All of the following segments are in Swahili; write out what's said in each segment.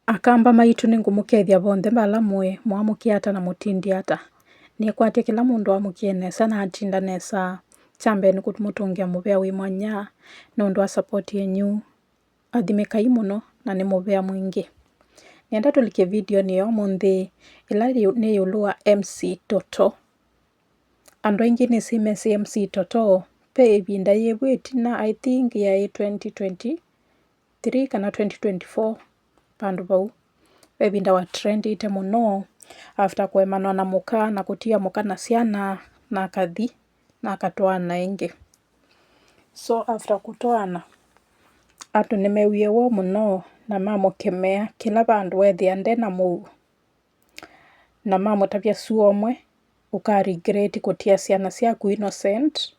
Akamba maitu ningumukethia bonthe bala mwamukiata na mutindiata. Niekwatia kila mundu amukie nesa na atinda nesa. Chambeni kumutungia mubea wi mwanya nundu wa support yenyu. Athimekai muno na ni mubea mwingi. Nienda tulikie video niyo munthi ila ni yulu wa MC Toto. Andu aingi ni simesi MC Toto pe ibinda yebwiti na I think ya 2023 kana 2024 pandu bau. Ebinda wa trend ite muno after kwemanwa na muka na kutia muka na ciana na akathi na akatwana ingi. So after kutwana atu nimewie wo muno na mamukemea kila bandu wethia ndena muu na mamutavia suomwe ukaregret kutia ciana ciaku innocent,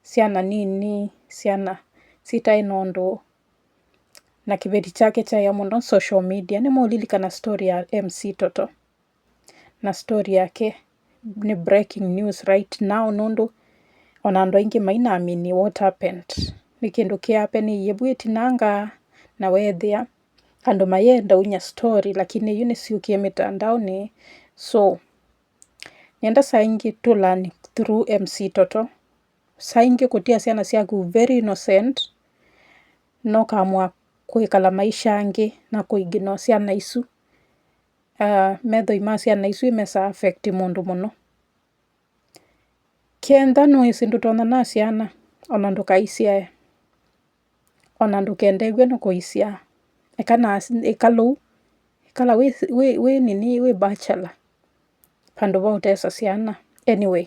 ciana nini, ciana citai nondu na kibeti chake chaya muno social media. Nimulilikana story ya MC Toto na story yake ni breaking news right now nundu ona andu aingi mainamini what happened. Ni kindu kiapeni yebwiti nanga na wethia andu mayenda unya story lakini yu niciukie mitandaoni. So nienda saingi to learn through MC Toto. Saingi kutia ciana ciaku very innocent no kamwa kuikala maisha angi na kuignore ciana isu. Metho ima ciana isu imesa affect mundu muno. Kenda no isindu tona na ciana ona ndukaiciae. Ona ndukendegwe no kuisia. Ekana ikalu ikala we nini we bachelor. Pandu ba utesa ciana. Anyway.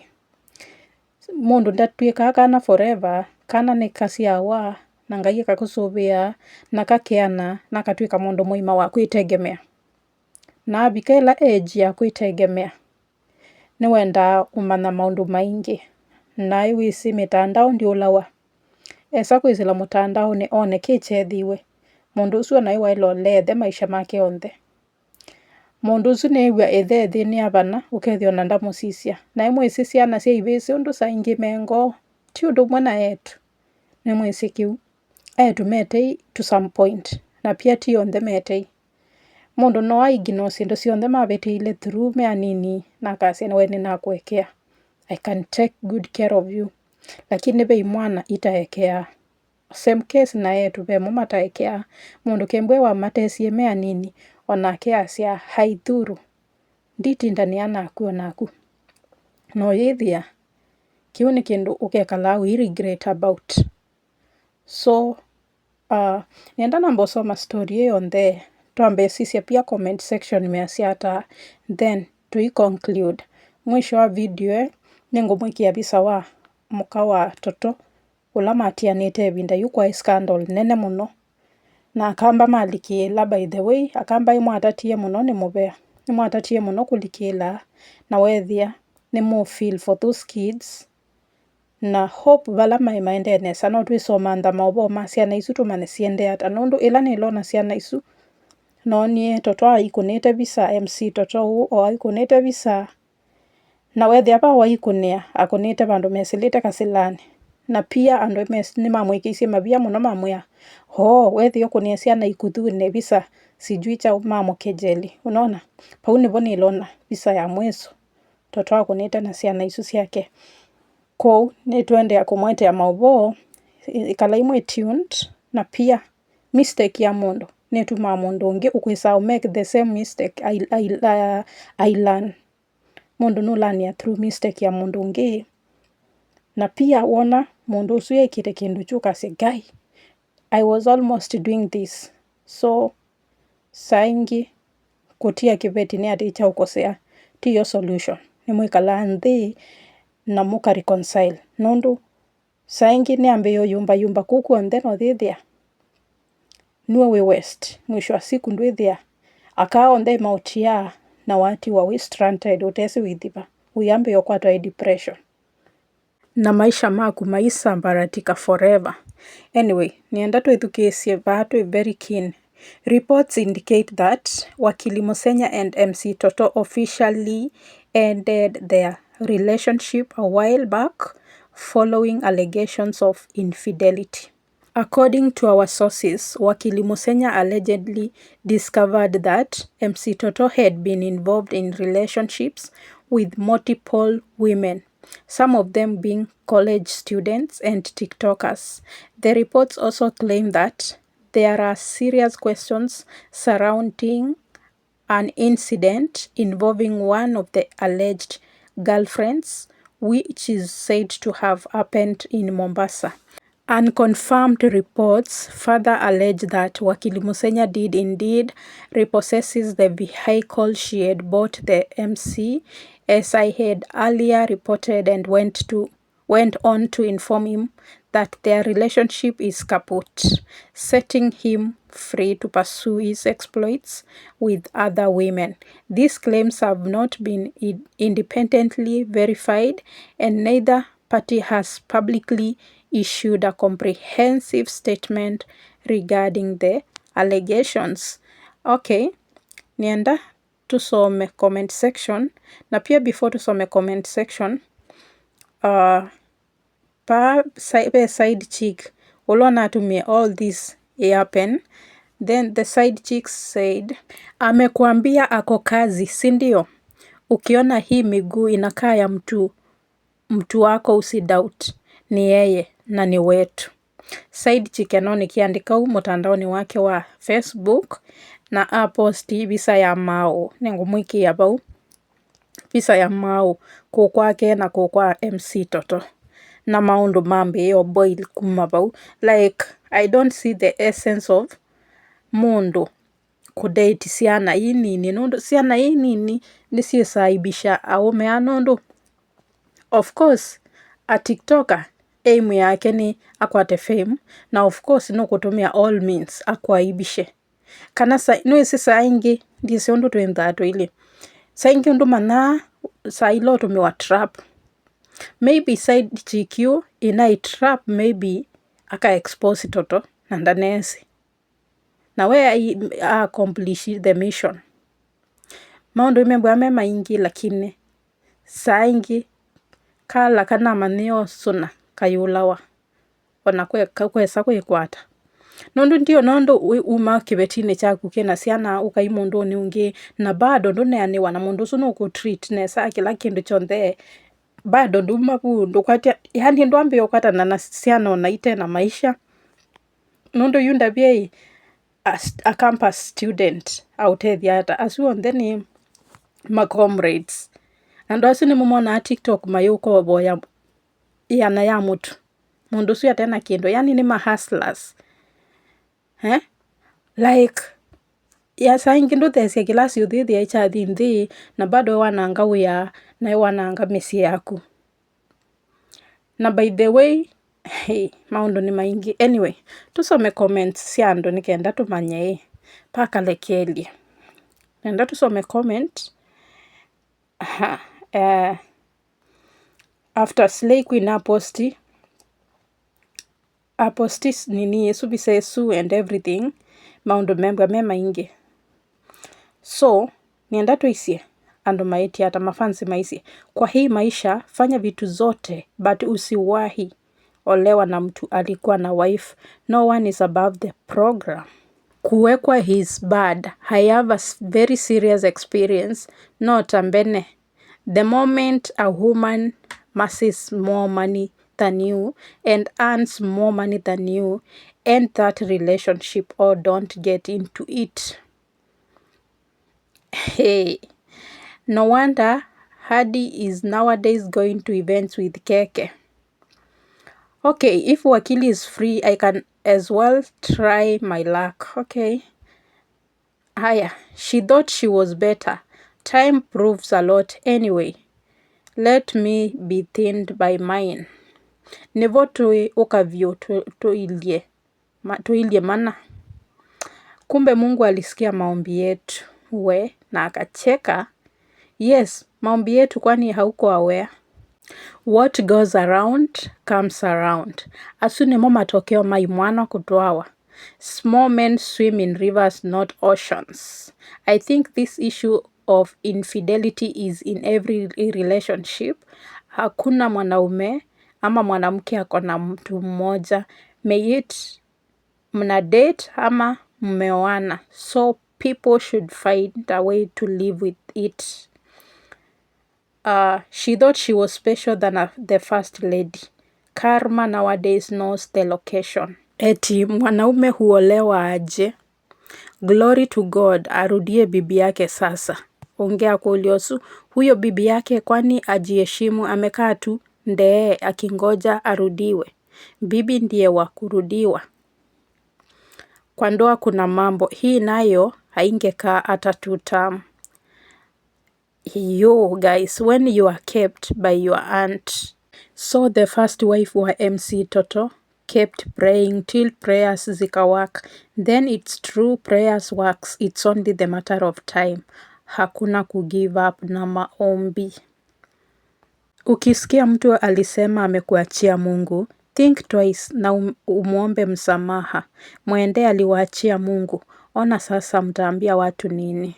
Mundu ndatuika kana forever. Kana ni kasiawa na Ngai akakusuvia na kakeana na katuika mundu muima wa kwitegemea. Na bikaila age ya kwitegemea. Ni wenda umana maundu maingi. Na iwisi mitandao ndi ulawa. Esa kwizila mutandao ni one kichethiwe. Mundu usu na iwa ilo lethe maisha make onthe. Mundu usu ni iwa ethethi ni abana ukethio na ndamusisia. Na imwisi ciana cia ibisi undu saingi mengo. Ti undu mwana yetu. Ni mwisi kiu. Etu metei to some point. Na pia ti onthe metei. Mundu no aignore sindu cionthe mabetiile through mea nini na kasia we nina kuekea. I can take good care of you. Lakini be mwana itaekea. Same case na yetu be mataekea. Mundu kembwe wa matesie mea nini onake asia haithuru. Nditinda ni anaku onaku. No yethia. Kiu ni kindu ukekala we regret about. So nienda nambosoma story yonthe. Tuambe sisia pia comment section measiata. Then conclude. Mwisho wa video ningumwikia bisa wa muka wa Toto ula matianite ebinda yukwa scandal nene muno. Na akamba malikila by the way. Akamba imwatatie muno ni mubea. Imwatatie muno kulikila na wethia ni more feel for those kids. Na hope vala maende nesa no twisoma ntha maubo ma ciana isu tumane ciende ata nundu ila ni lona ciana isu. No nie Toto aikunite bisa MC Toto o aikunite bisa. Na wethia pa waikunia akunite bandu mesilite kasilani. Na pia andu ni mamwikisi mabia muno mamwia. Wethi ukunia ciana ikuthune bisa sijui cha mamukejeli. Unaona? Pau nivo nilona bisa ya mweso. Toto akunite na ciana isu ciake. Kou ni tuende ya kumwete ya maubo ikala imwe tuned na pia mistake ya mundu. Ni tuma mundu ungi ukwisa make the same mistake I learn. Mundu nulania through mistake ya mundu ungi. Na pia wona mundu usu yekire kindu chuka se guy. I was almost doing this. So saingi kutia kibeti ni aticha ukosea. Tiyo solution. Ni mwikala nthi na muka reconcile. Nundu saingi ni ambeyo yumba kuku onthe no thithia. Niwe we west. Mwisho wa siku ndwithia. Aka onthe mautia na wati wa we stranded utesi withiba. Uyambe yokwatwa depression. Na maisha maku maisa mbaratika forever. Anyway, nienda tuithukisie batu very keen. Reports indicate that Wakili Musenya and MC Toto officially ended their relationship a while back following allegations of infidelity. According to our sources, Wakili Musenya allegedly discovered that MC Toto had been involved in relationships with multiple women, some of them being college students and TikTokers. The reports also claim that there are serious questions surrounding an incident involving one of the alleged girlfriends, which is said to have happened in Mombasa. Unconfirmed reports further allege that Wakili Musenya did indeed repossesses the vehicle she had bought the MC, as I had earlier reported, and went on to inform him that their relationship is kaput, setting him free to pursue his exploits with other women. These claims have not been independently verified, and neither party has publicly issued a comprehensive statement regarding the allegations. Okay, nienda tusome comment section, na pia before tusome comment section, side chick uliona atumie all this happen, then the side chick said, amekuambia ako kazi, si ndio? Ukiona hii miguu inakaa ya mtu wako usidoubt, ni yeye na ni wetu. Side chick eno nikiandika huu mutandaoni wake wa Facebook na aposti visa ya Mao, ningumwikia bau visa ya Mao kukwake na kukwa MC Toto na maundu mambe yo boil kuma bau. Like, I don't see the essence of mundu kudate siana inini nundu siana inini nisisaibisha aume anundu. Of course, a TikToker aim yake ni akwate fame, na of course no kutumia all means akwaibishe. Kana nuisi saingi ndisi undu tuendhato ili saingi undu mana sailo tumiwa trap, maybe side GQ inai trap, maybe aka expose Toto na ndanesi na we accomplish the mission. Maundu imembwa mema ingi, lakini saingi kala kana maneo suna kayulawa ona kwesa kwikwata nundu ndio nundu uma kibetine chaku kena siana ukai mundu ni ungi, na bado nduneaniwa na mundu usu nukutreat nesa kila kindu chonthe, bado nduma bundu kwatia, yani ndwambe ukwatana na siana onaite na maisha nundu yunda biei a campus student autethia hata asuonthe ni ma comrades, andu asu ni mumona TikTok mayuko boya yana ya mutu mundu suya tena kindu, yani ni ma hustlers. Like, ya saingi ndu thesia kilasi uthithi ya ichathi nthi na bado wananga uya na wananga misi yaku. Na by the way, hey, maundu ni maingi. Anyway, tusome comments sia andu nikenda tumanye paka lekelie. Nenda tusome comment. After Slay Queen aposti nini subise su and everything, maundu mema ingi. So, nienda tuisie andu maiti hata mafansi maisi. Kwa hii maisha, fanya vitu zote, but usiwahi olewa na mtu alikuwa na wife. No one is above the program. Kuwekwa is bad. I have a very serious experience. Not ambene. The moment a woman masses more money than you and earns more money than you, end that relationship or don't get into it. Hey, no wonder Hadi is nowadays going to events with Keke. Okay, if Wakili is free, I can as well try my luck. Okay. Haya, she thought she was better. Time proves a lot anyway. Let me be thinned by mine. Nevo tui ukavyo tuilie mana. Kumbe Mungu alisikia maombi yetu. We, na akacheka. Yes, maombi yetu kwani hauko aware. What goes around comes around. Asuni mo matokeo maimwana kutuawa. Small men swim in rivers, not oceans. I think this issue of infidelity is in every relationship. Hakuna mwanaume ama mwanamke ako na mtu mmoja. May it mna date ama mmeoana, so people should find a way to live with it. She thought she was special than the first lady. Karma nowadays knows the location. Eti mwanaume huolewa aje? Glory to God, arudie bibi yake sasa. Ongea kwa uliosu, huyo bibi yake kwani ajiheshimu, amekaa tu ndee akingoja arudiwe. Bibi ndiye wa kurudiwa. Kwa ndoa kuna mambo, hii nayo haingekaa hata 2 term. Yo guys, when you are kept by your aunt. So the first wife wa MC Toto kept praying till prayers zikawaka. Then it's true, prayers works, it's only the matter of time. Hakuna kugive up na maombi. Ukisikia mtu alisema amekuachia Mungu, think twice na umuombe msamaha. Mwende aliwaachia Mungu, ona sasa mtaambia watu nini.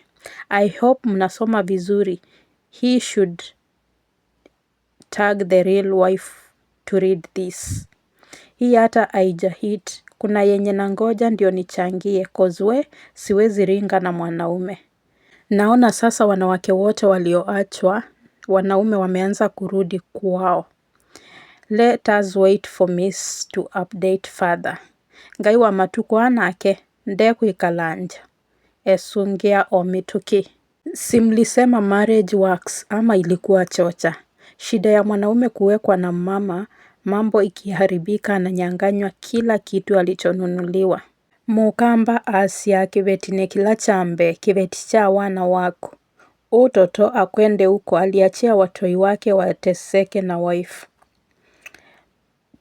I hope mnasoma vizuri. He should tag the real wife to read this. Hii hata haijahit. Kuna yenye nangoja ndio nichangie, cause we siwezi ringa na mwanaume. Naona sasa wanawake wote walioachwa, wanaume wameanza kurudi kwao. Let us wait for Miss to update further. Ngai wa matuko anake, ndekwikalanja. Esungia omituki. Simlisema marriage works ama ilikuwa chocha. Shida ya mwanaume kuwekwa na mama, mambo ikiharibika ananyanganywa kila kitu alichonunuliwa. Mukamba Asia kibetine kila chambe kibeti cha wana wako. Utoto akwende huko, aliachia watoi wake wateseke na wife.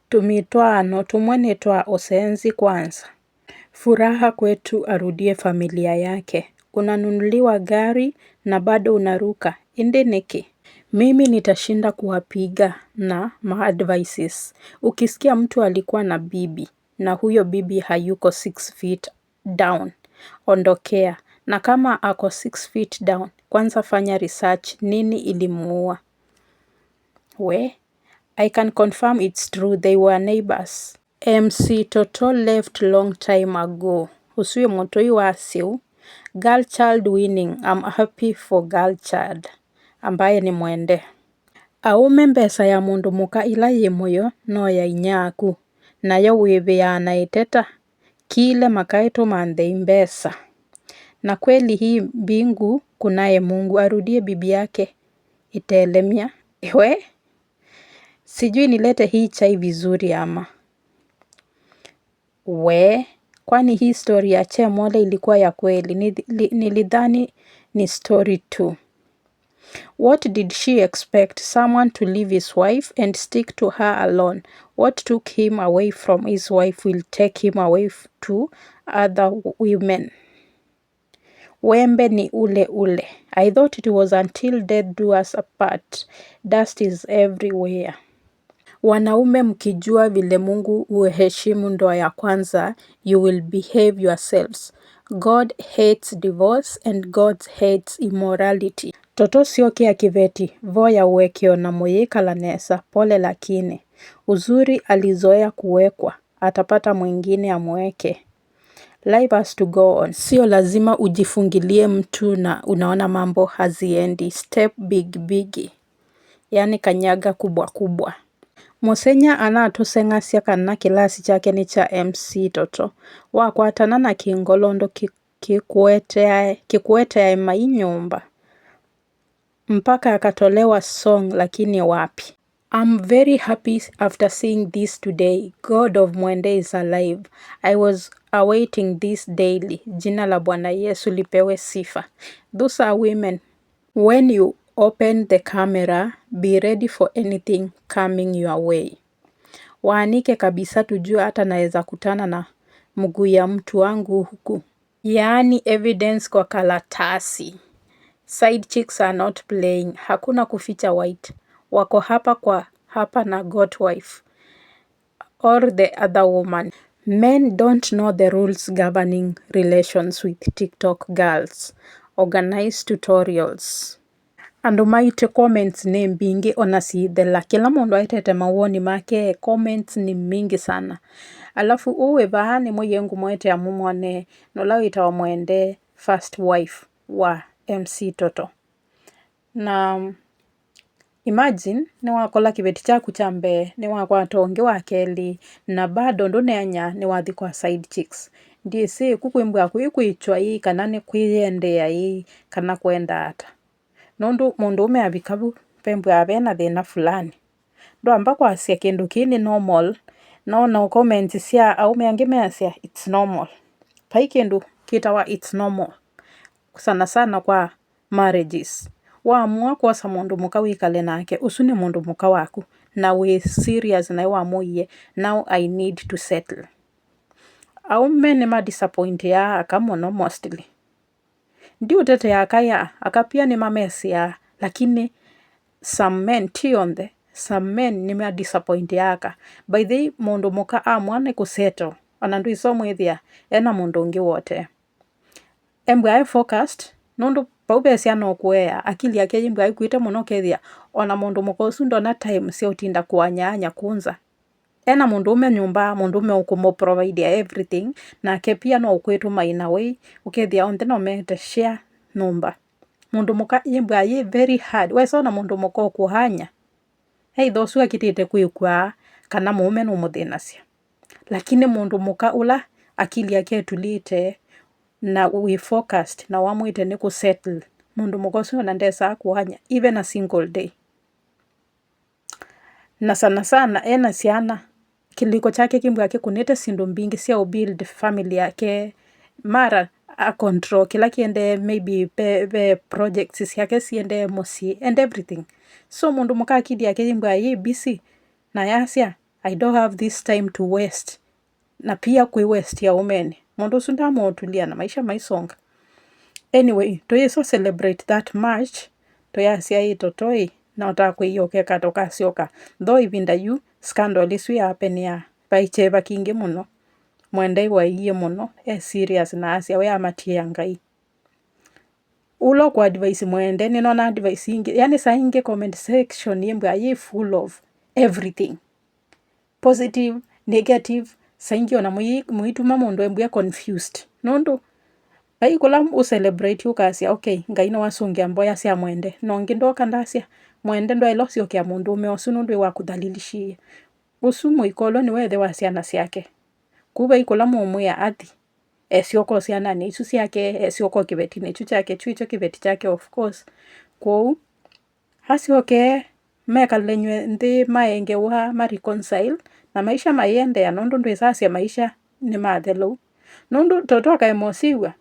Tumitwano tumwenetwa osenzi kwanza. Furaha kwetu arudie familia yake. Unanunuliwa gari na bado unaruka. Indi niki. Mimi nitashinda kuwapiga na ma-advices. Ukisikia mtu alikuwa na bibi na huyo bibi hayuko 6 feet down, ondokea. Na kama ako 6 feet down, kwanza fanya research nini ilimuua. I can confirm it's true, they were neighbors. MC Toto left long time ago. Usuye motoi wasiu. Girl child winning. I'm happy for girl child. Ambaye ni mwende. Aume mbesa ya mundu muka ila yemoyo no ya inyaku. Na ya webe ya anaiteta. Kile makaito mande mbesa. Na kweli hii mbingu kunaye Mungu, arudie bibi yake itelemia. Sijui nilete hii chai vizuri ama. Kwani hii story ya Chemole ilikuwa ya kweli? Nilidhani ni story tu. What did she expect? Someone to leave his wife and stick to her alone. What took him away from his wife will take him away to other women. Wembe ni ule ule. I thought it was until death do us apart. Dust is everywhere. Wanaume mkijua vile Mungu uheshimu ndoa ya kwanza, you will behave yourselves. God hates divorce and God hates immorality. Toto sioki ya kiveti, voya uwekio na moyeka la nesa, pole lakini. Uzuri alizoea kuwekwa, atapata mwingine amweke. Life has to go on. Sio lazima ujifungilie mtu na unaona mambo haziendi. Step big. Yani kanyaga kubwa kubwa. Musenya anatusengasya kana kilasi chake ni cha MC Toto. Wakwatana na kingolondo kikuetea mainyumba. Mpaka akatolewa song lakini wapi. I'm very happy after seeing this today. God of Mwende is alive. I was awaiting this daily. Jina la Bwana Yesu lipewe sifa. Those are women. When you open the camera, be ready for anything coming your way. Waanike kabisa tujue hata naeza kutana na mguu ya mtu wangu huku. Yaani evidence kwa karatasi. Side chicks are not playing. Hakuna kuficha white. Wako hapa na got wife. Or the other woman. Men don't know the rules governing relations with TikTok girls. Organize tutorials. andu maite comments ni mbingi ona siithela, kila mundu aitete mawoni make, comments ni mingi sana. Alafu uwe baha ni mwiye ngumwete amumone nola witawa mwende first wife wa MC Toto. Na imagine ni wakola kibeti chaku cha mbee, ni wakwata ungi wa keli, na bado nduneanya ni wathi kwa side chicks. Ndiye si kukuimbwa kuikuichwa hii, kana ni kuiendea hii, kana kuenda ata. Nundu mundu umeabikabu pembu ya bena thina fulani. Ndo amba kwa asia kindu kini normal, no comment sia au meangi measia it's normal. Pai kindu kitawa it's normal. Sana sana kwa marriages. Waamua kuosa mundu muka wikale nake, usu ni mundu muka waku. Na we serious na wamuye, now I need to settle. Au mene ma disappoint ya akamono mostly. Ndi utete ya kaya, akapia ni mamesi ya, lakini some men tionde, some men ni ma disappoint ya aka. By the way, mundu muka amwane kusettle, anandu isomu ithia, ena mundu ungi wote. Mbwa focused, nundu paubesi ano kuea, akili yake mbwa kuite muno kethia, ona mundu muka usundo na time si utinda kuanyanya kunza. Ena mundu ume nyumba, mundu ume ukumo provide everything, na kepia no ukwetu maina way, ukethia onde no mete share numba. Mundu muka mbwa very hard, wesona mundu muka ukuhanya. Hei dosu akitite kuikwa, kana muume no muthinasya. Lakini mundu muka ula, akili yake tulite, na we focused, na wamuite ni kusettle. Mundu muka usundo na ndesa kuhanya, even a single day. Na sana sana, ena siana, kiliko chake kimbwa yake kunete sindu mbingi siya ubuild family yake, mara a control, kila kiende maybe pe projects siyake siende mosi and everything. So mundu muka akili yake kimbwa ye busy, na yasia, I don't have this time to waste. Na pia kui waste ya umeni. Mundu sunda mootulia na maisha maisonga. Anyway, to yeso celebrate that much, to yasia hii totoi, na otako iyo keka toka sioka. Though ivinda yu, scandal isu ya hapenia, paicheba kingi muno. Mwende wa iye muno, serious na asia, we amatie ya ngai. Ulo kwa advice mwende, ninona advice ingi, yani sa ingi comment section yembwa ye full of everything. Positive, negative, sa ingi ona muituma mundu embwa confused. Nundu, pai kula celebrate ukasia, okay, ngai no wasungia mboya siya mwende. Nongi ndoka ndasia, mwende ndo ilosio kia mundu ume osu nundu wa kudhalilishia. Usu muikolo ni wethe wa siana siake. Kuba ikula mumu ya ati. Esioko siana ni isu siake, esioko kibeti ni chuchake, chuicho kibeti chake of course. Kou, hasioke meka lenywe ndi maenge wa ma-reconcile, na maisha mayende ya nundu ndo isasi ya maisha ni maadhelo. Nundu totoka emosiwa.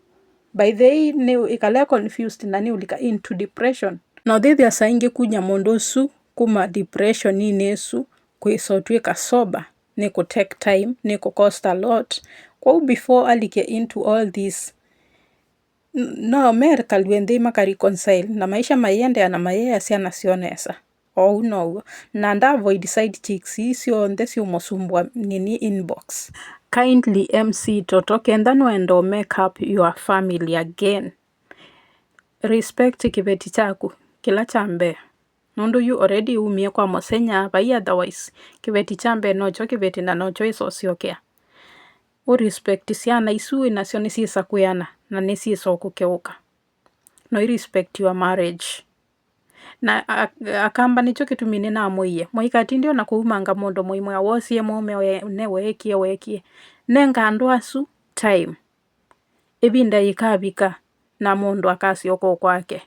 By the way, ni ikale confused na ni ulika into depression. Na dhithi ya saingi kunya mundu su kuma depression ni nesu kuisotweka soba ni ku take time ni ku cost a lot. Kwa before alike into all this no America lwendi maka reconcile na maisha mayende ya na mayea siya nasionesa. Oh no, na nda avoid side chicks isio ndesi umosumbwa nini inbox. Kindly MC Toto kenda nuendo make up your family again. Respect kibeti chaku, kila chambe. Nundu you already umie kwa mosenya, bai otherwise, kibeti chambe nocho kibeti na nocho isosiokea. Respect siana isu inasio nisisa kuyana, na nisisa kukeuka. No respect your marriage. Na akamba nicho kitumine na amoye. Moikati ndio na kuumanga mondo moimwe awosie mume ne wekie. Nenga anduasu time. Ebinda ikabika na mundu akasioko kwake.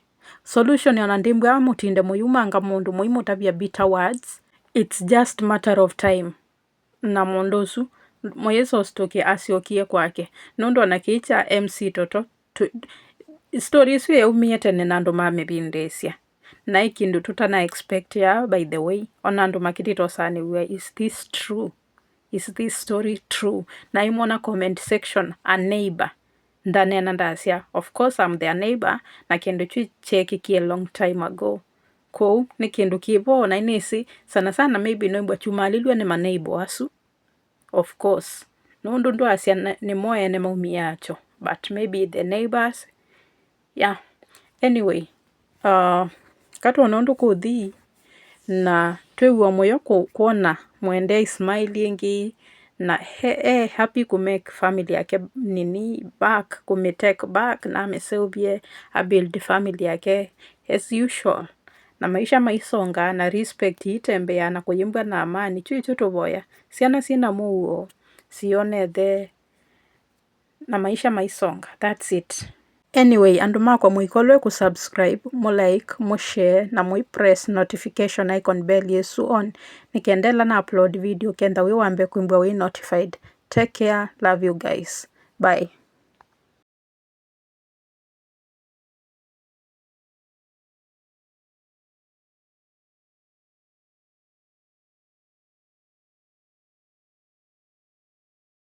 Solution yana ndimbwe amutinde muyumanga mundu muimutabia bitter words. It's just matter of time. Na mundosu moyeso stoki asiokie kwake. Nundu anakicha MC Toto. Stories we umiete nenando mame bindesia. Na ikindu tutana expect ya, by the way. Onando makitito sani we, is this true? Is this story true? Na imona comment section, a neighbor. Ndane nandasia, of course I'm their neighbor, na kendo chui cheki ki a long time ago. Ko, ni kendo kibo, na inisi, sana sana maybe noimbwa chumalilwe ni maneighbor asu. Of course. Nundu asia ni moe ni maumiacho. But maybe the neighbors, yeah. Anyway, katwona undu kuthii na twigua moyo kuona mwende smile ingi na happy ku make family yake back, take back na ameseuvie build family yake as usual na maisha maisonga na respect itembea na kuyimbwa na amani chuichu tuvoya ciana cina muuo cionethe na maisha maisonga. That's it. Anyway, andu makwa muikolwe kusubscribe, mulike, mushare na muipress notification icon bell yesu on nikendela na upload video kenda wambe kuimbwa notified. Take care. Love you guys. Bye.